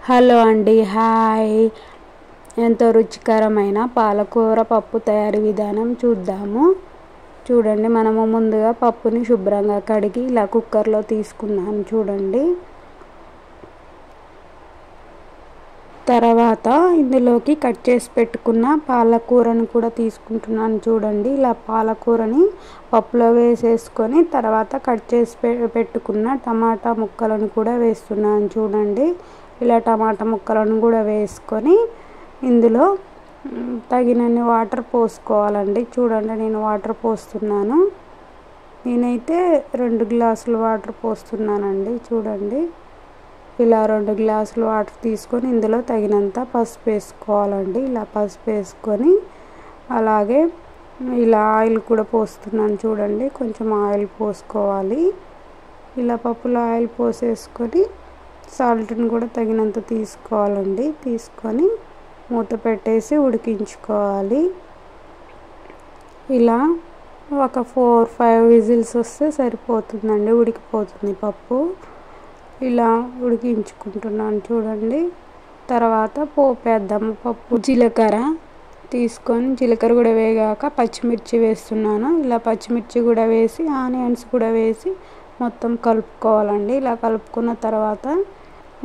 Hello అండి, hi. ఎంతో రుచికరమైన పాలకూర పప్పు తయారీ విధానం చూద్దాము. చూడండి, మనము ముందుగా పప్పుని శుభ్రంగా కడిగి ఇలా కుక్కర్లో తీసుకున్నాను. చూడండి, తర్వాత ఇందులోకి కట్ చేసి పెట్టుకున్న పాలకూరను కూడా తీసుకుంటున్నాను. చూడండి, ఇలా పాలకూరని పప్పులో వేసేసుకొని తర్వాత కట్ చేసి పెట్టుకున్న టమాటా ముక్కలను కూడా వేస్తున్నాను. చూడండి, ఇలా టమాటా ముక్కలను కూడా వేసుకొని ఇందులో తగినన్ని వాటర్ పోసుకోవాలండి. చూడండి, నేను వాటర్ పోస్తున్నాను. నేనైతే 2 గ్లాసులు వాటర్ పోస్తున్నానండి. చూడండి, ఇలా 2 గ్లాసులు వాటర్ తీసుకొని ఇందులో తగినంత పసుపు వేసుకోవాలండి. ఇలా పసుపు వేసుకొని అలాగే ఇలా ఆయిల్ కూడా పోస్తున్నాను. చూడండి, కొంచెం ఆయిల్ పోసుకోవాలి. ఇలా పప్పులో ఆయిల్ పోసేసుకొని సాల్ట్ని కూడా తగినంత తీసుకోవాలండి. తీసుకొని మూత పెట్టేసి ఉడికించుకోవాలి. ఇలా ఒక 4-5 విజిల్స్ వస్తే సరిపోతుందండి, ఉడికిపోతుంది పప్పు. ఇలా ఉడికించుకుంటున్నాను. చూడండి, తర్వాత పోపు వేద్దాము. పప్పు జీలకర్ర తీసుకొని జీలకర్ర కూడా వేగాక పచ్చిమిర్చి వేస్తున్నాను. ఇలా పచ్చిమిర్చి కూడా వేసి ఆనియన్స్ కూడా వేసి మొత్తం కలుపుకోవాలండి. ఇలా కలుపుకున్న తర్వాత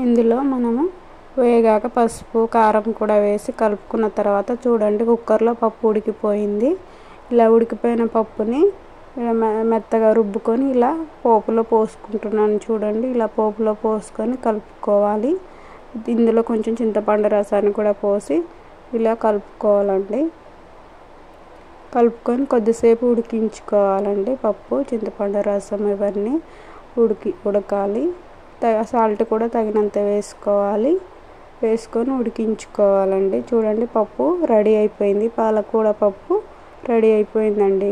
ఇందులో మనము వేగాక పసుపు కారం కూడా వేసి కలుపుకున్న తర్వాత చూడండి, కుక్కర్లో పప్పు ఉడికిపోయింది. ఇలా ఉడికిపోయిన పప్పుని మెత్తగా రుబ్బుకొని ఇలా పోపులో పోసుకుంటున్నాను. చూడండి, ఇలా పోపులో పోసుకొని కలుపుకోవాలి. ఇందులో కొంచెం చింతపండు రసాన్ని కూడా పోసి ఇలా కలుపుకోవాలండి. కలుపుకొని కొద్దిసేపు ఉడికించుకోవాలండి. పప్పు, చింతపండు రసం ఇవన్నీ ఉడకాలి. సాల్ట్ కూడా తగినంత వేసుకోవాలి. వేసుకొని ఉడికించుకోవాలండి. చూడండి, పప్పు రెడీ అయిపోయింది. పాలకూర పప్పు రెడీ అయిపోయిందండి.